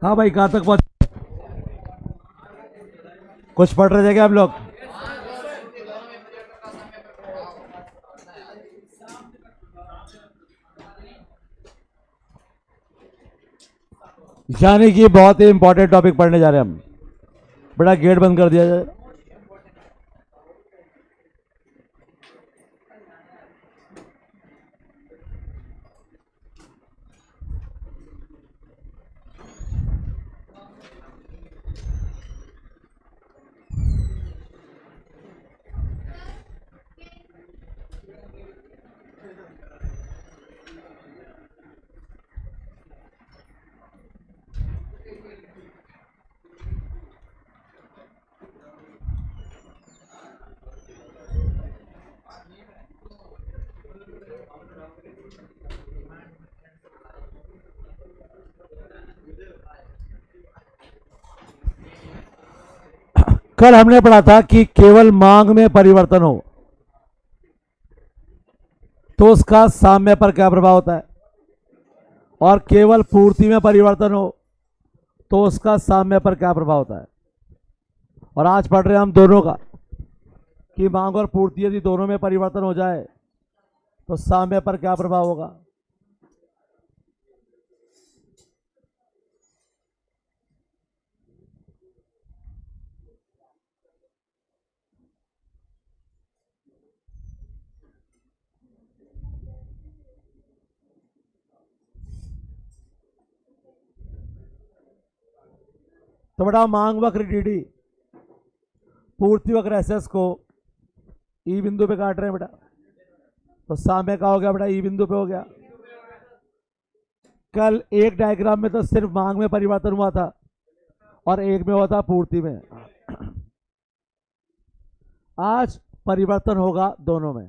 हाँ भाई, कहाँ तक पहुंच? कुछ पढ़ रहे थे क्या आप लोग? यानी कि बहुत ही इंपॉर्टेंट टॉपिक पढ़ने जा रहे हैं हम। बड़ा गेट बंद कर दिया जाए। कल हमने पढ़ा था कि केवल मांग में परिवर्तन हो तो उसका साम्य पर क्या प्रभाव होता है, और केवल पूर्ति में परिवर्तन हो तो उसका साम्य पर क्या प्रभाव होता है। और आज पढ़ रहे हैं हम दोनों का कि मांग और पूर्ति यदि दोनों में परिवर्तन हो जाए तो साम्य पर क्या प्रभाव होगा। तो बेटा, मांग वक्र डीडी पूर्ति वक्र एसएस को ई बिंदु पे काट रहे हैं बेटा, तो साम्य का हो गया बेटा ई बिंदु पे हो गया। कल एक डायग्राम में तो सिर्फ मांग में परिवर्तन हुआ था और एक में हुआ था पूर्ति में। आज परिवर्तन होगा दोनों में।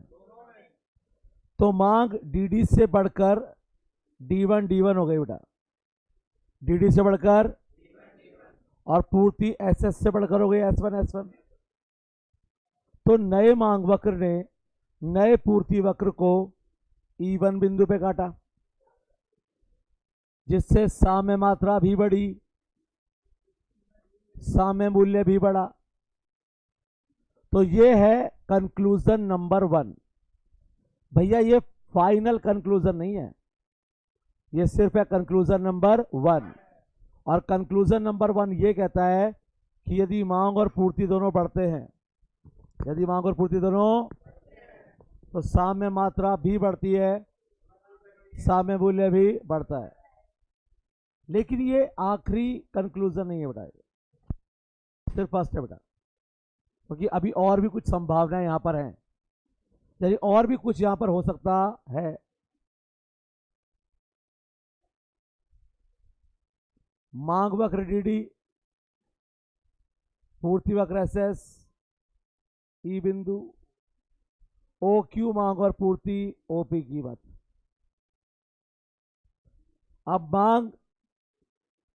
तो मांग डीडी से बढ़कर डी वन हो गई बेटा, डीडी से बढ़कर, और पूर्ति एसएस से बढ़कर हो गई एस वन। तो नए मांग वक्र ने नए पूर्ति वक्र को E1 बिंदु पे काटा, जिससे साम्य मात्रा भी बढ़ी, साम्य मूल्य भी बढ़ा। तो ये है कंक्लूजन नंबर 1। भैया ये फाइनल कंक्लूजन नहीं है, ये सिर्फ है कंक्लूजन नंबर 1। और कंक्लूजन नंबर 1 ये कहता है कि यदि मांग और पूर्ति दोनों बढ़ते हैं, यदि मांग और पूर्ति दोनों, तो साम्य मात्रा भी बढ़ती है, साम्य मूल्य भी बढ़ता है। लेकिन ये आखिरी कंक्लूजन नहीं है बेटा, सिर्फ फर्स्ट है बेटा, क्योंकि अभी और भी कुछ संभावनाएं यहां पर हैं, यानी और भी कुछ यहां पर हो सकता है। मांग वक्र डीडी, पूर्ति वक्र एसएस, ई बिंदु, ओ क्यू मांग और पूर्ति, ओपी कीमत। अब मांग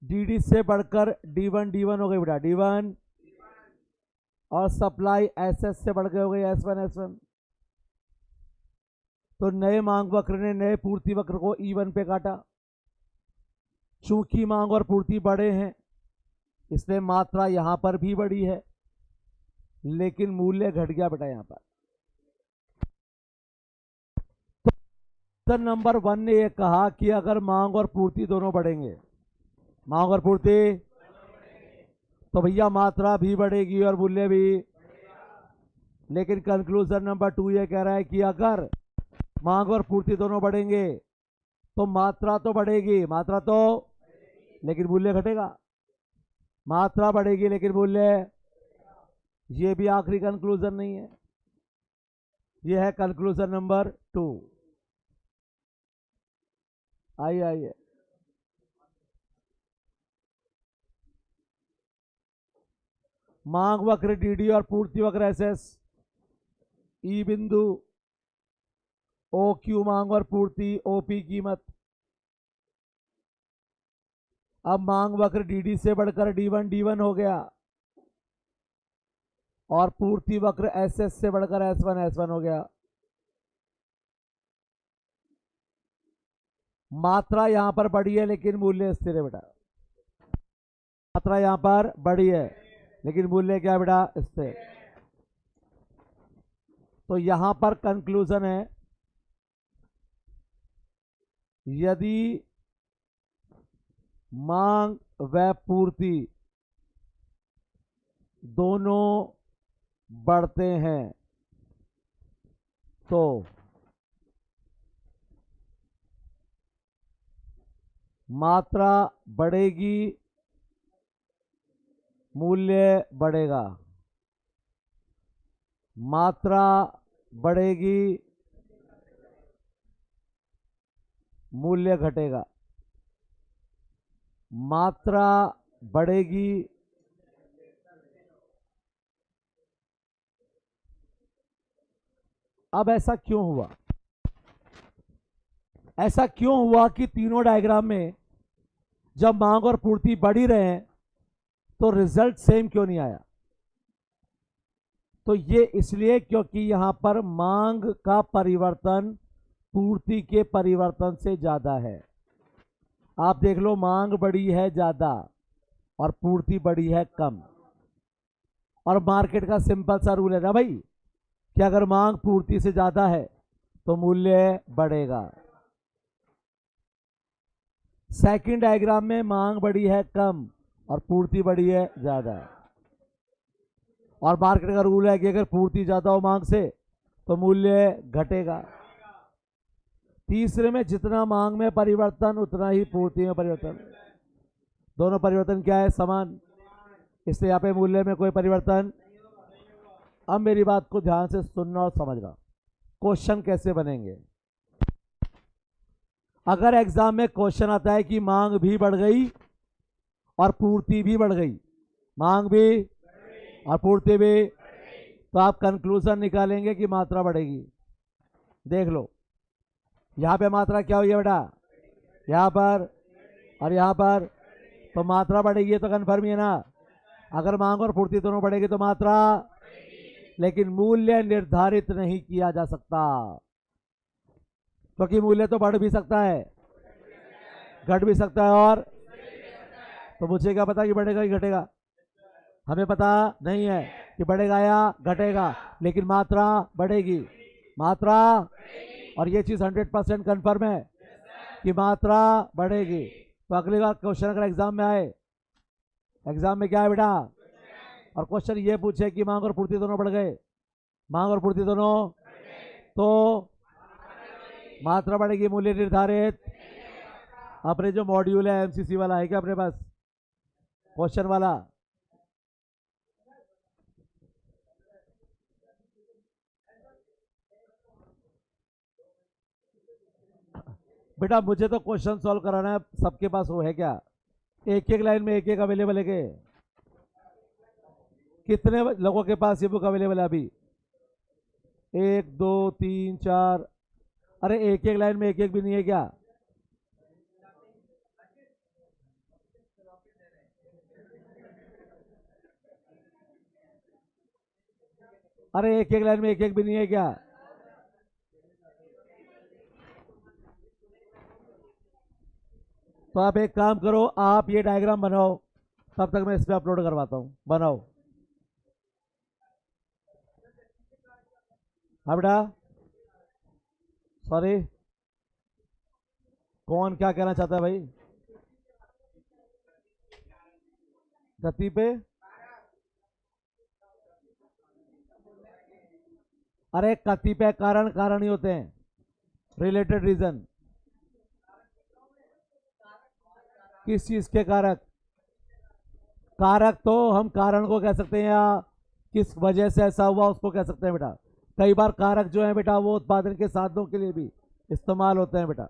डीडी से बढ़कर डी वन हो गई बेटा, डी1, और सप्लाई एसएस से बढ़ गई हो गई एस वन। तो नए मांग वक्र ने नए पूर्ति वक्र को E1 पे काटा। चूंकि मांग और पूर्ति बढ़े हैं इसलिए मात्रा यहां पर भी बढ़ी है, लेकिन मूल्य घट गया बेटा यहां पर। तो नंबर 1 ने यह कहा कि अगर मांग और पूर्ति दोनों बढ़ेंगे, मांग और पूर्ति, तो भैया मात्रा भी बढ़ेगी और मूल्य भी। लेकिन कंक्लूजन नंबर 2 ये कह रहा है कि अगर मांग और पूर्ति दोनों बढ़ेंगे तो मात्रा तो बढ़ेगी, मात्रा तो, लेकिन मूल्य घटेगा। मात्रा बढ़ेगी लेकिन मूल्य, ये भी आखिरी कंक्लूजन नहीं है, ये है कंक्लूजन नंबर 2। आइए आइए, मांग वक्र डीडी और पूर्ति वक्र एसएस, ई बिंदु, ओ क्यू मांग और पूर्ति, ओपी कीमत। अब मांग वक्र डीडी से बढ़कर डी वन हो गया, और पूर्ति वक्र एसएस से बढ़कर एस वन हो गया। मात्रा यहां पर बढ़ी है लेकिन मूल्य स्थिर है बेटा। मात्रा यहां पर बड़ी है लेकिन मूल्य क्या है बेटा स्थिर। तो यहां पर कंक्लूजन है, यदि मांग व पूर्ति दोनों बढ़ते हैं तो मात्रा बढ़ेगी, मूल्य बढ़ेगा। मात्रा बढ़ेगी, मूल्य घटेगा। मात्रा बढ़ेगी, अब ऐसा क्यों हुआ? ऐसा क्यों हुआ कि तीनों डायग्राम में जब मांग और पूर्ति बढ़ ही रहे हैं तो रिजल्ट सेम क्यों नहीं आया? तो ये इसलिए क्योंकि यहां पर मांग का परिवर्तन पूर्ति के परिवर्तन से ज्यादा है। आप देख लो, मांग बढ़ी है ज्यादा और पूर्ति बढ़ी है कम। और मार्केट का सिंपल सा रूल है ना भाई कि अगर मांग पूर्ति से ज्यादा है तो मूल्य बढ़ेगा। सेकंड डायग्राम में मांग बढ़ी है कम और पूर्ति बढ़ी है ज्यादा। और मार्केट का रूल है कि अगर पूर्ति ज्यादा हो मांग से तो मूल्य घटेगा। तीसरे में जितना मांग में परिवर्तन उतना ही पूर्ति में परिवर्तन। दोनों परिवर्तन क्या है? समान। इसलिए यहां पे मूल्य में कोई परिवर्तन। अब मेरी बात को ध्यान से सुनना और समझना। क्वेश्चन कैसे बनेंगे? अगर एग्जाम में क्वेश्चन आता है कि मांग भी बढ़ गई और पूर्ति भी बढ़ गई, मांग भी और पूर्ति भी, तो आप कंक्लूजन निकालेंगे कि मात्रा बढ़ेगी। देख लो, यहां पे मात्रा क्या हुई है बेटा? यहां पर और यहां पर, तो मात्रा बढ़ेगी तो कन्फर्म ही है ना। अगर मांग और पूर्ति दोनों बढ़ेगी तो मात्रा, लेकिन मूल्य निर्धारित नहीं किया जा सकता क्योंकि मूल्य तो बढ़ भी सकता है, घट भी सकता है। और तो मुझे क्या पता कि बढ़ेगा कि घटेगा? हमें पता नहीं है कि बढ़ेगा या घटेगा, लेकिन मात्रा बढ़ेगी। मात्रा, और ये चीज 100% कन्फर्म है कि मात्रा बढ़ेगी। तो अगली बार क्वेश्चन अगर एग्जाम में आए, एग्जाम में क्या है बेटा? और क्वेश्चन ये पूछे कि मांग और पूर्ति दोनों बढ़ गए, मांग और पूर्ति दोनों, तो मात्रा बढ़ेगी, मूल्य निर्धारित। अपने जो मॉड्यूल है एमसीसी वाला है क्या अपने पास, क्वेश्चन वाला? बेटा मुझे तो क्वेश्चन सॉल्व कराना है, सबके पास वो है क्या? एक एक लाइन में एक एक अवेलेबल है के? कितने लोगों के पास ये बुक अवेलेबल है अभी? 1 2 3 4। अरे एक एक लाइन में एक एक भी नहीं है क्या? अरे एक एक लाइन में एक एक भी नहीं है क्या? तो आप एक काम करो, आप ये डायग्राम बनाओ, तब तक मैं इस पे अपलोड करवाता हूं। बनाओ। हाँ बेटा, सॉरी, कौन क्या कहना चाहता है भाई? गति पे? अरे कतिपय कारण कारण ही होते हैं, रिलेटेड रीजन। किस चीज के कारक? कारक तो हम कारण को कह सकते हैं, या किस वजह से ऐसा हुआ उसको कह सकते हैं बेटा। कई बार कारक जो है बेटा वो उत्पादन के साधनों के लिए भी इस्तेमाल होते हैं बेटा।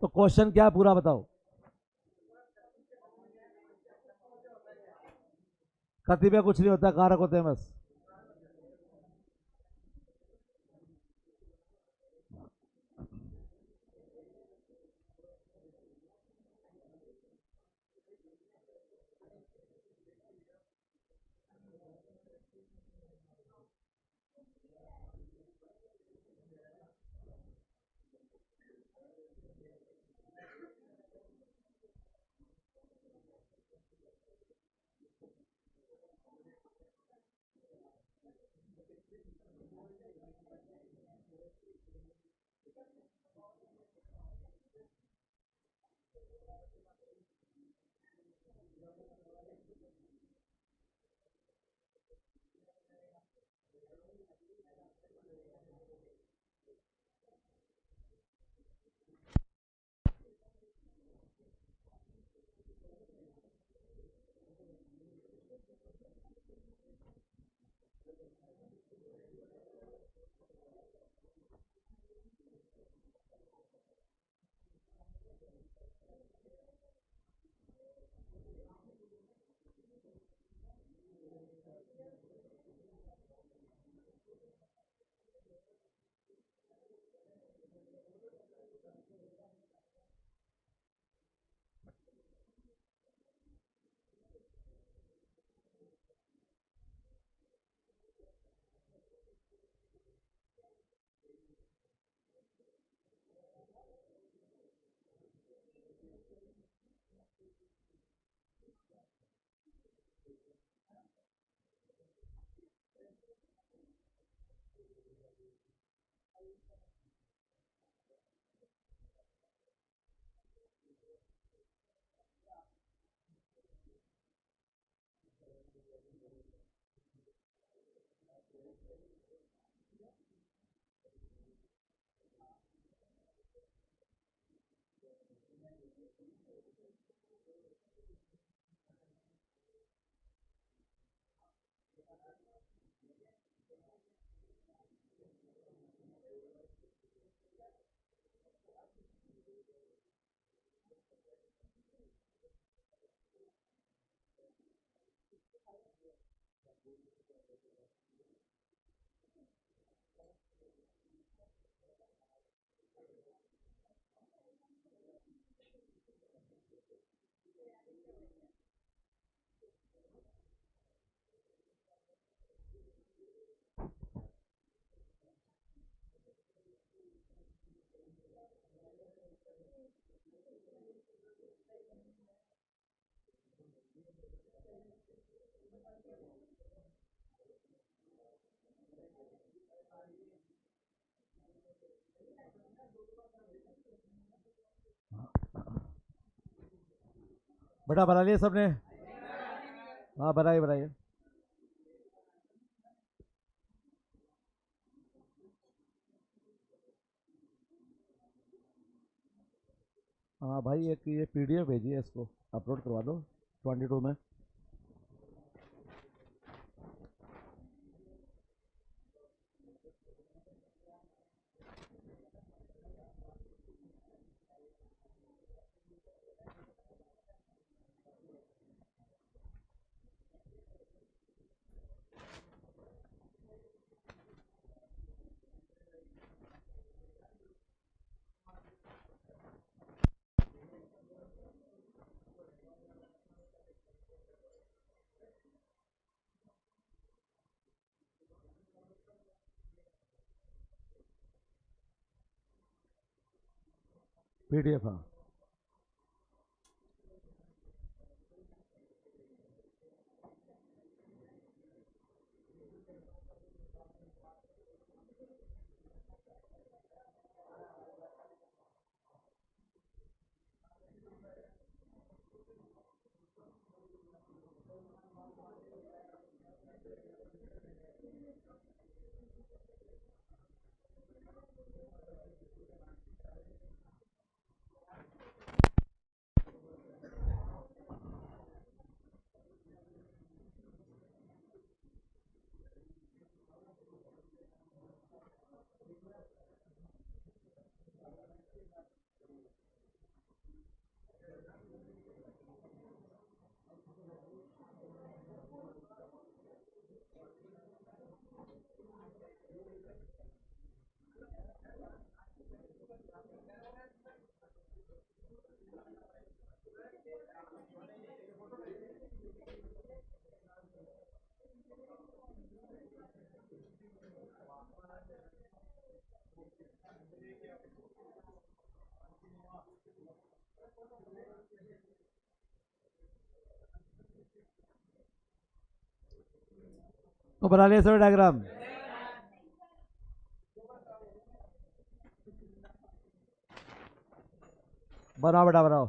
तो क्वेश्चन क्या है पूरा बताओ। कतिपय कुछ नहीं होता, कारक होते हैं बस। बेटा बना लिया सबने? हाँ बनाइए बनाइए। हाँ भाई एक ये पीडीएफ भेजिए, इसको अपलोड करवा दो 22 में। पीडीएफ हाँ। तो बना लिया सर डायग्राम? बनाओ बेटा बनाओ।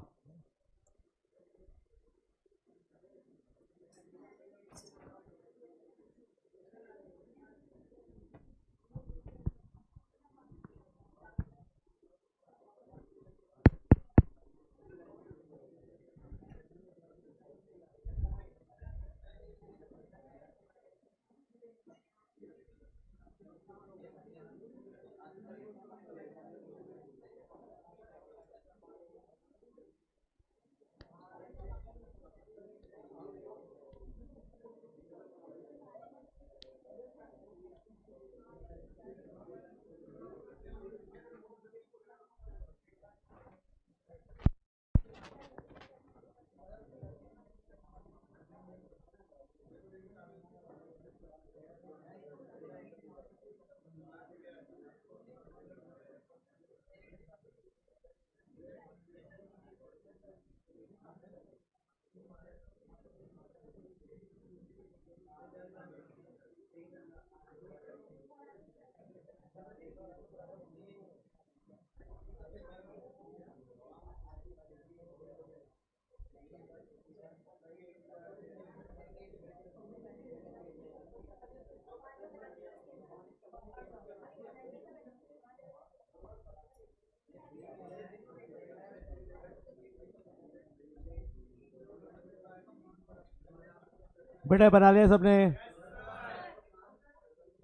बेटा बना लिया सबने?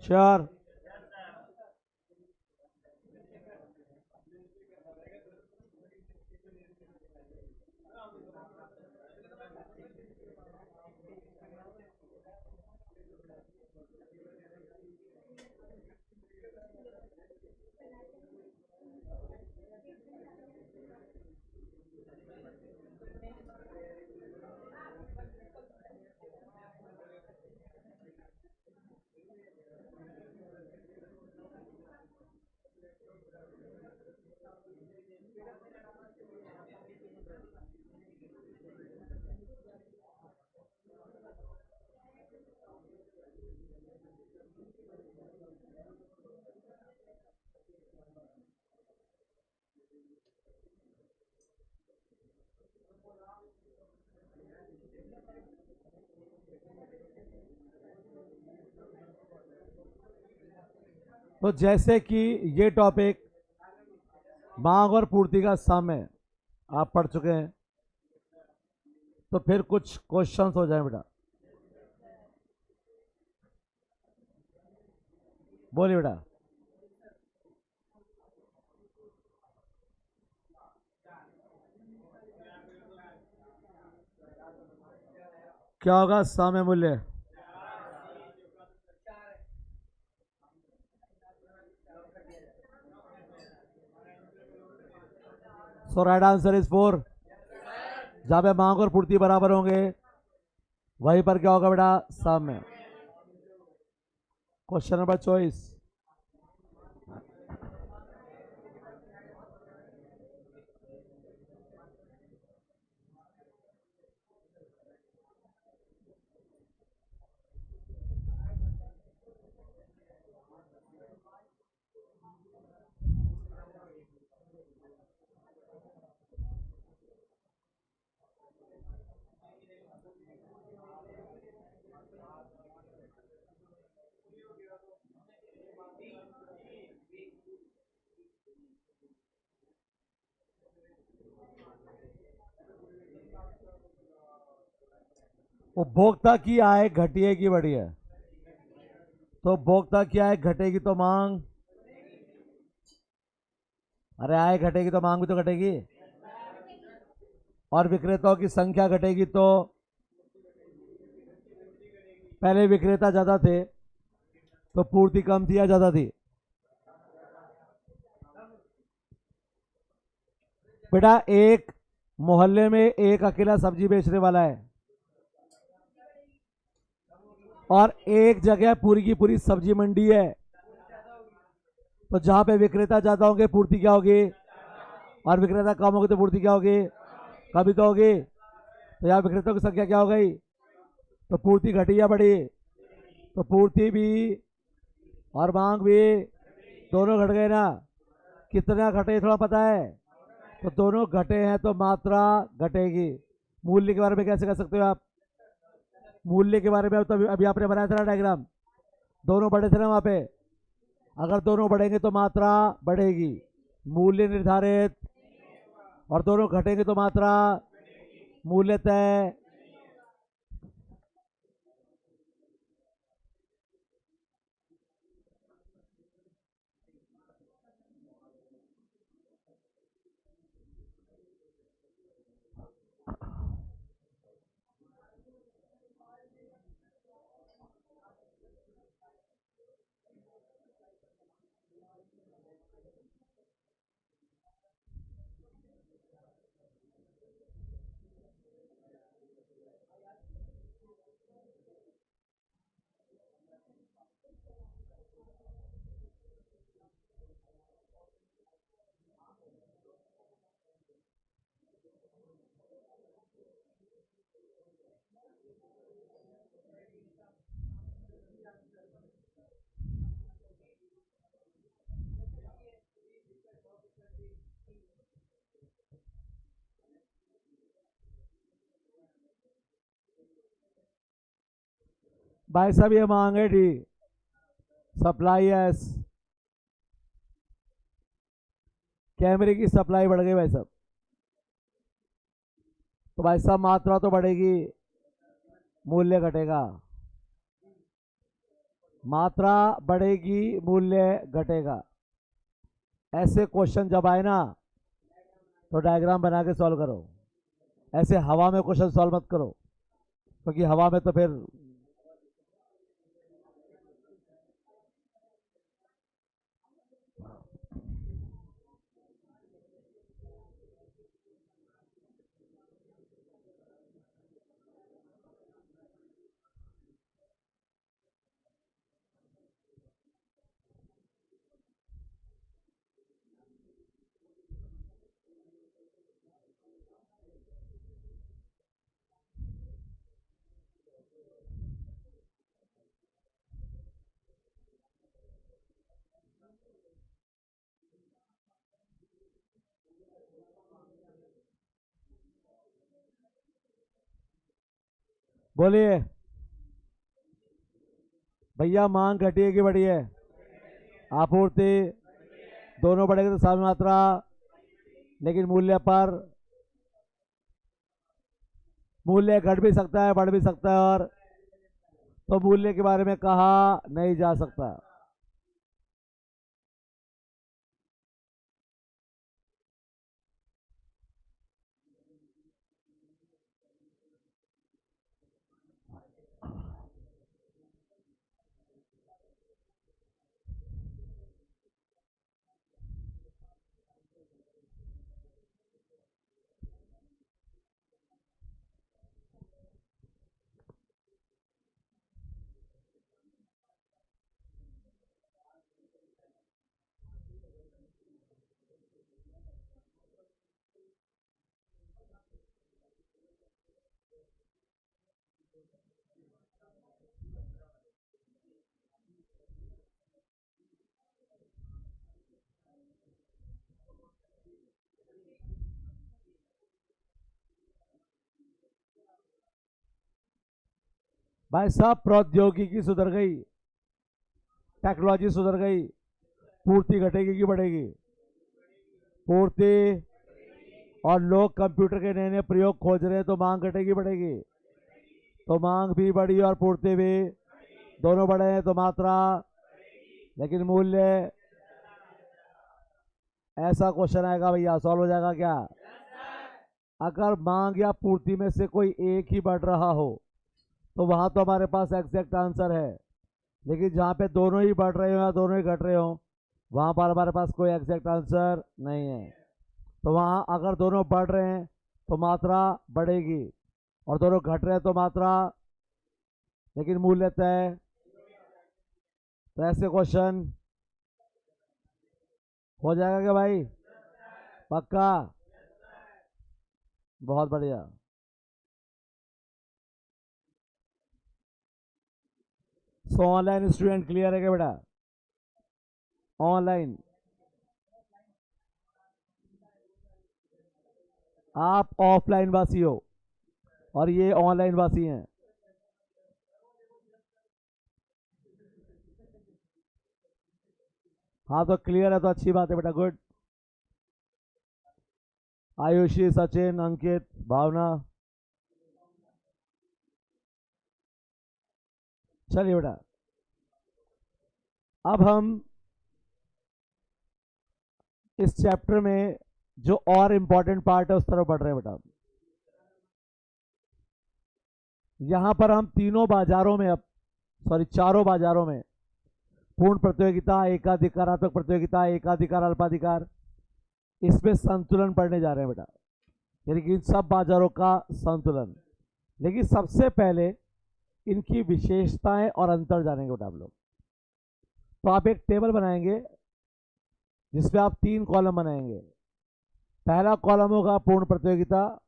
श्योर? तो जैसे कि ये टॉपिक मांग और पूर्ति का सम है, आप पढ़ चुके हैं, तो फिर कुछ क्वेश्चंस हो जाए बेटा। बोलिए बेटा। क्या होगा साम्य मूल्य? सो राइट आंसर इज 4। जहां पे मांग और पूर्ति बराबर होंगे वहीं पर क्या होगा बेटा? साम्य। Question number 24। उपभोक्ता की आय घटिए की बढ़ी है? तो उपभोक्ता की आय घटेगी तो मांग, अरे आय घटेगी तो मांग भी तो घटेगी, और विक्रेताओं की संख्या घटेगी तो पहले विक्रेता ज्यादा थे तो पूर्ति कम थी या ज्यादा थी? बेटा एक मोहल्ले में एक अकेला सब्जी बेचने वाला है और एक जगह पूरी की पूरी सब्जी मंडी है, तो जहां पे विक्रेता ज्यादा होंगे पूर्ति क्या होगी, और विक्रेता कम होगी तो पूर्ति क्या होगी? कभी तो होगी। तो यहाँ विक्रेताओं की संख्या क्या हो गई? तो पूर्ति घटी या बढ़ी? तो पूर्ति भी और मांग भी दोनों घट गए ना। कितना घटे थोड़ा पता है? तो दोनों घटे हैं तो मात्रा घटेगी। मूल्य के बारे में कैसे कर सकते हो आप? मूल्य के बारे में तो अभी आपने बनाया था ना डायग्राम, दोनों बढ़े थे ना वहां पे। अगर दोनों बढ़ेंगे तो मात्रा बढ़ेगी, मूल्य निर्धारित, और दोनों घटेंगे तो मात्रा मूल्य तय। भाई साहब ये मांग है डी, सप्लाई एस, कैमरे की सप्लाई बढ़ गई भाई साहब, तो भाई साहब मात्रा तो बढ़ेगी, मूल्य घटेगा। मात्रा बढ़ेगी, मूल्य घटेगा। ऐसे क्वेश्चन जब आए ना तो डायग्राम बना के सॉल्व करो। ऐसे हवा में क्वेश्चन सॉल्व मत करो, क्योंकि हवा में तो फिर बोलिए भैया, मांग घटी है कि बढ़ी है? आपूर्ति दोनों बढ़ेगी तो साम्य मात्रा, लेकिन मूल्य पर मूल्य घट भी सकता है, बढ़ भी सकता है, और तो मूल्य के बारे में कहा नहीं जा सकता। भाई साहब प्रौद्योगिकी सुधर गई, टेक्नोलॉजी सुधर गई, पूर्ति घटेगी कि बढ़ेगी? पूर्ति, और लोग कंप्यूटर के नए नए प्रयोग खोज रहे हैं तो मांग घटेगी बढ़ेगी? तो मांग भी बढ़ी और पूर्ति भी, दोनों बढ़े हैं तो मात्रा, लेकिन मूल्य। ऐसा क्वेश्चन आएगा भैया, सॉल्व हो जाएगा क्या? अगर मांग या पूर्ति में से कोई एक ही बढ़ रहा हो तो वहां तो हमारे पास एग्जैक्ट आंसर है, लेकिन जहां पे दोनों ही बढ़ रहे हो या दोनों ही घट रहे हो वहां पर हमारे पास कोई एग्जैक्ट आंसर नहीं है। तो वहां अगर दोनों बढ़ रहे हैं तो मात्रा बढ़ेगी, और दोनों घट रहे हैं तो मात्रा, लेकिन मूल्य तय। तो ऐसे क्वेश्चन हो जाएगा क्या भाई? पक्का? बहुत बढ़िया। सो ऑनलाइन स्टूडेंट क्लियर है क्या बेटा? ऑनलाइन आप ऑफलाइन वासी हो और ये ऑनलाइन वासी हैं। हाँ तो क्लियर है तो अच्छी बात है बेटा, गुड। आयुषी, सचिन, अंकित, भावना, चलिए बेटा अब हम इस चैप्टर में जो और इंपॉर्टेंट पार्ट है उस तरफ बढ़ रहे हैं बेटा। यहां पर हम तीनों बाजारों में, अब सॉरी चारों बाजारों में, पूर्ण प्रतियोगिता, एकाधिकारात्मक प्रतियोगिता, एकाधिकार, अल्पाधिकार, इसमें संतुलन पढ़ने जा रहे हैं बेटा, यानी कि इन सब बाजारों का संतुलन। लेकिन सबसे पहले इनकी विशेषताएं और अंतर जानेंगे बेटा आप लोग। तो आप एक टेबल बनाएंगे जिसमें आप 3 कॉलम बनाएंगे। पहला कॉलम होगा पूर्ण प्रतियोगिता,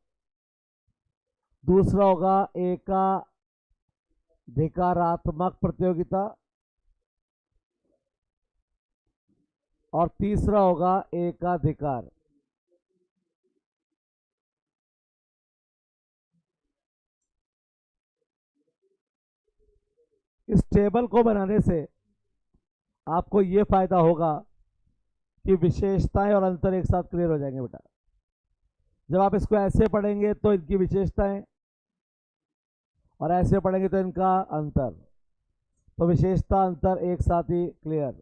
दूसरा होगा एकाधिकारात्मक प्रतियोगिता और तीसरा होगा एकाधिकार। इस टेबल को बनाने से आपको ये फायदा होगा कि विशेषताएं और अंतर एक साथ क्लियर हो जाएंगे बेटा। जब आप इसको ऐसे पढ़ेंगे तो इनकी विशेषताएं और ऐसे पढ़ेंगे तो इनका अंतर, तो विशेषता अंतर एक साथ ही क्लियर।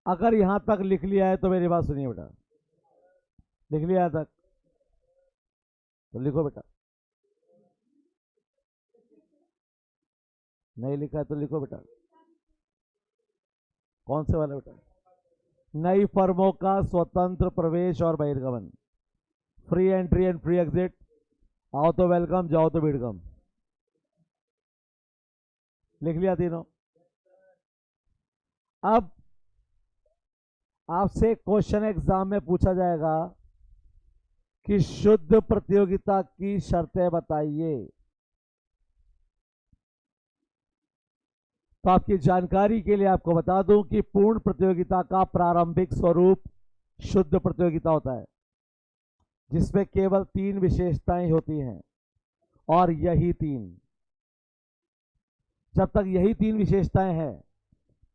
अगर यहां तक लिख लिया है तो मेरी बात सुनिए बेटा। लिख लिया तक तो लिखो बेटा, नहीं लिखा है तो लिखो बेटा। कौन से वाला बेटा? नई फर्मों का स्वतंत्र प्रवेश और बहिर्गमन, free entry and free exit, आओ तो वेलकम, जाओ तो बिडकम। लिख लिया तीनों। अब आपसे क्वेश्चन एग्जाम में पूछा जाएगा कि शुद्ध प्रतियोगिता की शर्तें बताइए। तो आपकी जानकारी के लिए आपको बता दूं कि पूर्ण प्रतियोगिता का प्रारंभिक स्वरूप शुद्ध प्रतियोगिता होता है, जिसमें केवल 3 विशेषताएं होती हैं और यही 3, जब तक यही 3 विशेषताएं हैं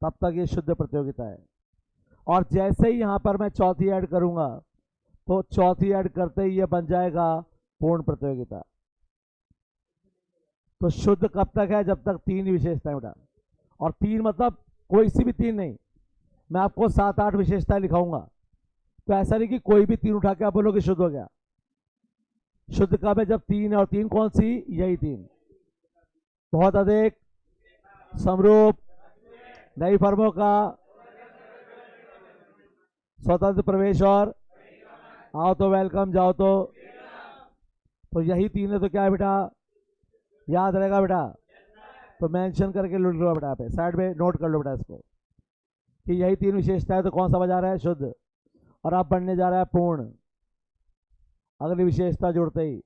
तब तक ये शुद्ध प्रतियोगिता है। और जैसे ही यहां पर मैं चौथी ऐड करूंगा तो चौथी ऐड करते ही ये बन जाएगा पूर्ण प्रतियोगिता। तो शुद्ध कब तक है? जब तक 3 विशेषताएं बेटा। और 3 मतलब कोई सी भी 3 नहीं, मैं आपको 7-8 विशेषताएं लिखाऊंगा, तो ऐसा नहीं कि कोई भी 3 उठा के आप बोलोगे शुद्ध हो गया। शुद्ध कब है? जब 3 है। और 3 कौन सी? यही 3, बहुत अधिक, समरूप, नई फर्मों का स्वतंत्र प्रवेश और आओ तो वेलकम, जाओ तो यही 3 है। तो क्या है बेटा? याद रहेगा बेटा? तो मेंशन करके लुट लो बेटा, पे साइड में नोट कर लो बेटा इसको कि यही 3 विशेषता है। तो कौन सा बजा रहा है? शुद्ध। और अब बनने जा रहा है पूर्ण, अगली विशेषता जुड़ते ही।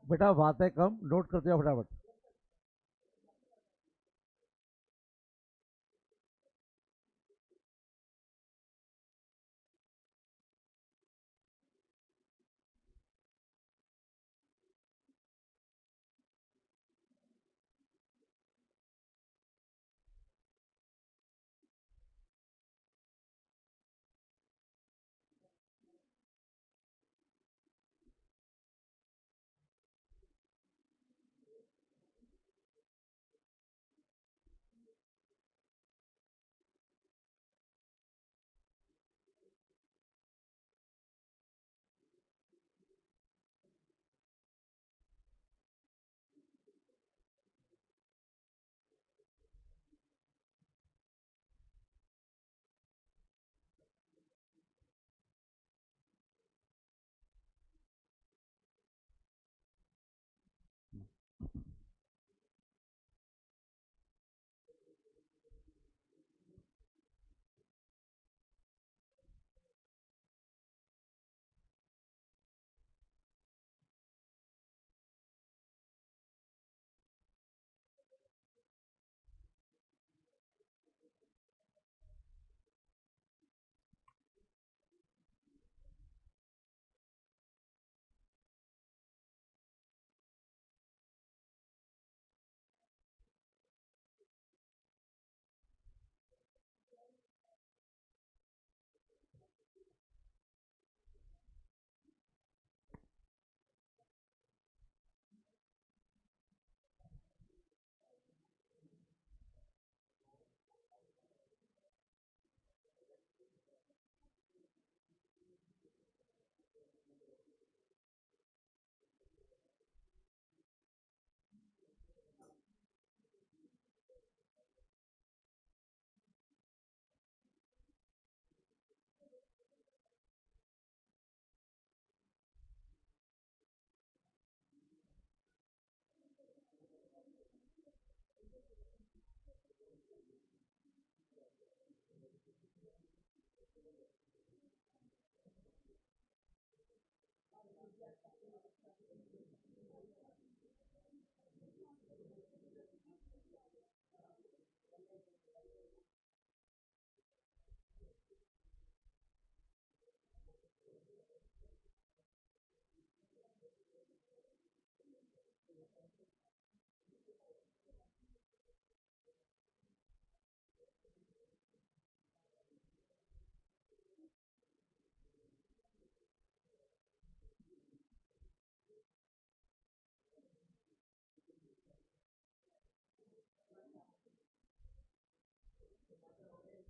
बेटा बातें कम, नोट करते जाओ फटाफट।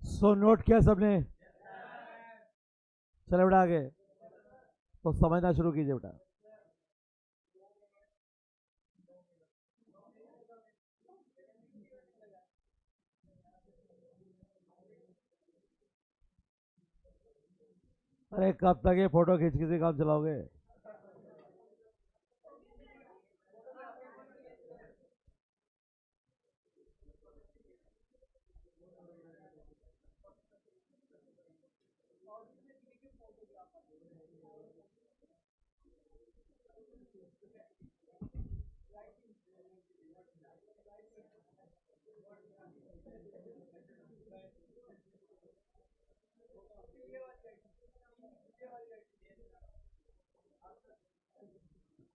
सो नोट किया सबने? चले बेटा आगे, तो समझना शुरू कीजिए बेटा। अरे कब तक ये फोटो खींच के काम चलाओगे?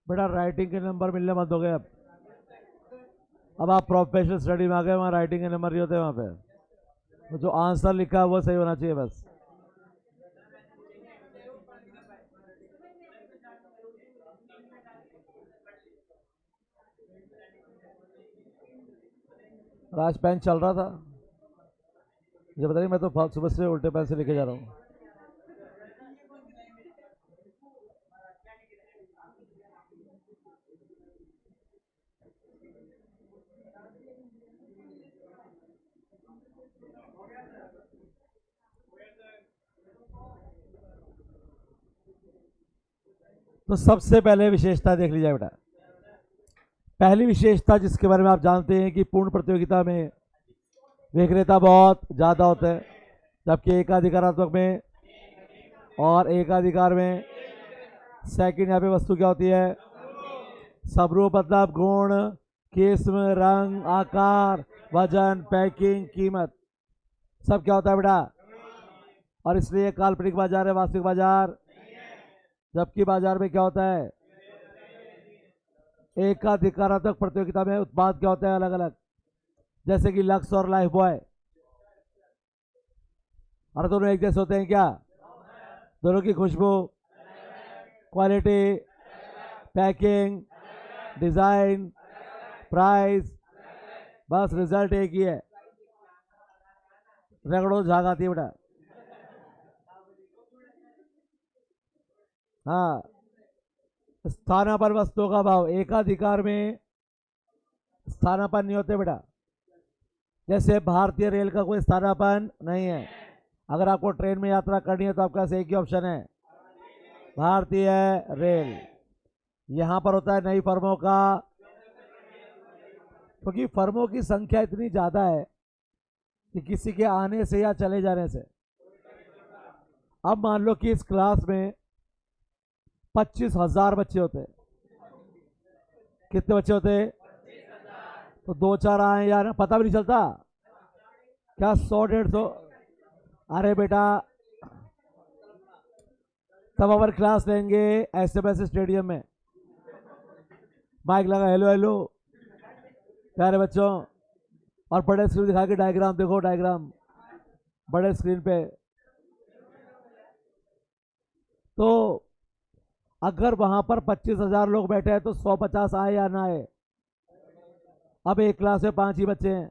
बेटा राइटिंग के नंबर मिलने मत हो गए अब आप प्रोफेशनल स्टडी में आ गए, वहाँ राइटिंग के नंबर नहीं होते वहाँ पे। तो जो आंसर लिखा है वो सही होना चाहिए बस। आज पेन चल रहा था, मुझे पता नहीं, मैं तो सुबह से उल्टे पेन से लिखे जा रहा हूँ। तो सबसे पहले विशेषता देख लीजिए बेटा। पहली विशेषता जिसके बारे में आप जानते हैं कि पूर्ण प्रतियोगिता में विक्रेता बहुत ज्यादा होते हैं, जबकि एकाधिकारात्मक में और एकाधिकार में सेकंड यहाँ पे वस्तु क्या होती है? स्वरूप मतलब गुण, किस्म, रंग, आकार, वजन, पैकिंग, कीमत, सब क्या होता है बेटा? और इसलिए काल्पनिक बाजार है, वास्तविक बाजार। जबकि बाजार में क्या होता है? एकाधिकारात्मक प्रतियोगिता में उत्पाद क्या होते हैं? अलग अलग। जैसे कि लक्स और लाइफ बॉय, और दोनों एक जैसे होते हैं क्या? दोनों की खुशबू, क्वालिटी, पैकिंग, डिजाइन, प्राइस, बस रिजल्ट एक ही है। रगड़ो झाग आती है बेटा। हाँ, स्थानापन्न वस्तुओं का भाव, एकाधिकार में स्थानापन्न नहीं होते बेटा। जैसे भारतीय रेल का कोई स्थानापन्न नहीं है। अगर आपको ट्रेन में यात्रा करनी है तो आपका एक ही ऑप्शन है, भारतीय रेल। यहां पर होता है नई फर्मों का, क्योंकि फर्मों की संख्या इतनी ज्यादा है कि किसी के आने से या चले जाने से। अब मान लो कि इस क्लास में 25,000 बच्चे होते हैं। कितने बच्चे होते हैं? तो दो चार आए या ना, पता भी नहीं चलता क्या 100 150। अरे बेटा, तब अवर क्लास लेंगे ऐसे वैसे स्टेडियम में, माइक लगा, हेलो हेलो प्यारे बच्चों, और बड़े स्क्रीन दिखा के डायग्राम देखो, डायग्राम बड़े स्क्रीन पे। तो अगर वहां पर 25,000 लोग बैठे हैं तो 150 आए या ना आए? अब एक क्लास में 5 ही बच्चे हैं।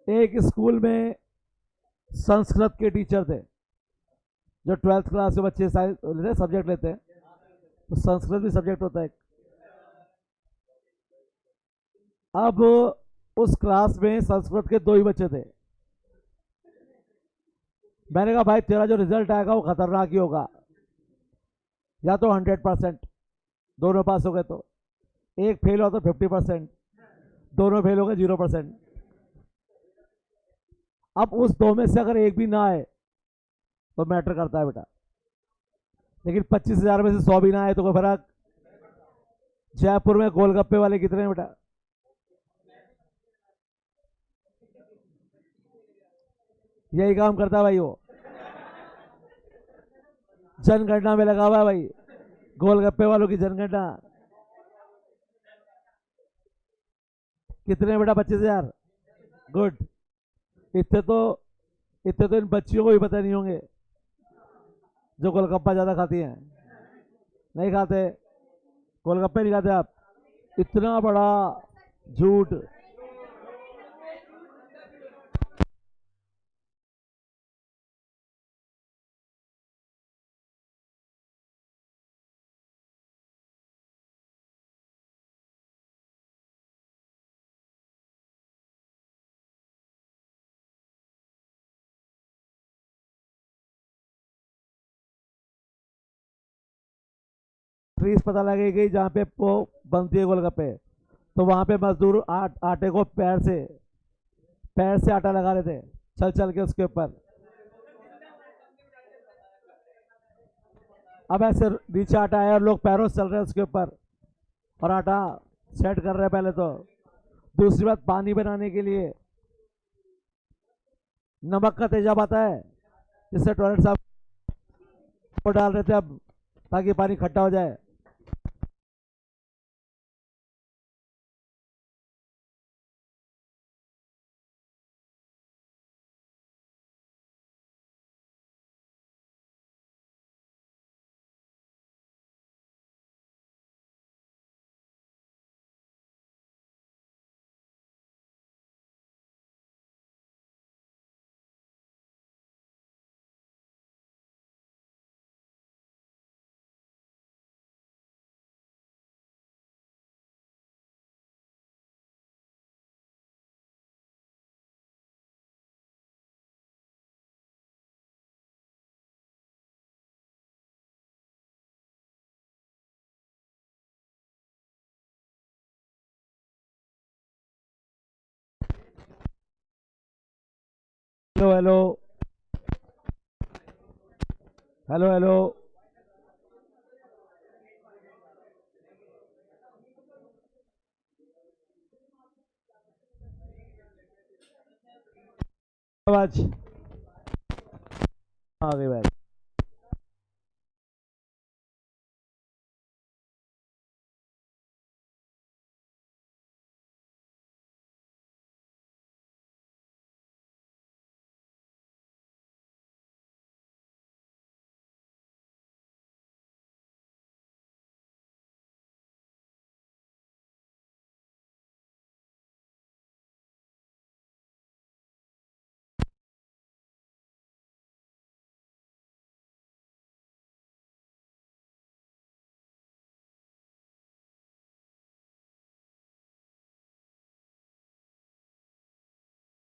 एक स्कूल में संस्कृत के टीचर थे, जो 12th क्लास में बच्चे साइंस सब्जेक्ट लेते हैं, तो संस्कृत भी सब्जेक्ट होता है। अब उस क्लास में संस्कृत के 2 ही बच्चे थे। मैंने कहा भाई तेरा जो रिजल्ट आएगा वो खतरनाक ही होगा, या तो 100%, दोनों पास हो गए तो, एक फेल हो तो 50%, दोनों फेल हो गए 0%। अब उस 2 में से अगर एक भी ना आए तो मैटर करता है बेटा, लेकिन 25,000 में से 100 भी ना आए तो कोई फर्क। जयपुर में गोलगप्पे वाले कितने हैं बेटा? यही काम करता है भाई वो, जनगणना में लगा हुआ है भाई, गोलगप्पे वालों की जनगणना। कितने बेटा? 25,000। गुड। इतने तो इतने तो इन बच्चियों को भी पता नहीं होंगे जो गोलगप्पा ज्यादा खाती हैं। नहीं खाते गोलगप्पे, नहीं खाते आप? इतना बड़ा झूठ। ट्रीज पता लगेगी जहाँ पे वो बनती है गोलगप्पे, तो वहां पे मजदूर आटे को पैर से आटा लगा रहे थे, चल चल के उसके ऊपर। अब ऐसे नीचे आटा है और लोग पैरों से चल रहे हैं उसके ऊपर, और आटा सेट कर रहे हैं पहले तो। दूसरी बात, पानी बनाने के लिए नमक का तेजाब आता है, जिससे टॉयलेट साफ, वो डाल रहे थे अब, ताकि पानी खट्टा हो जाए। Hello hello hello hello. आवाज आ गई भाई।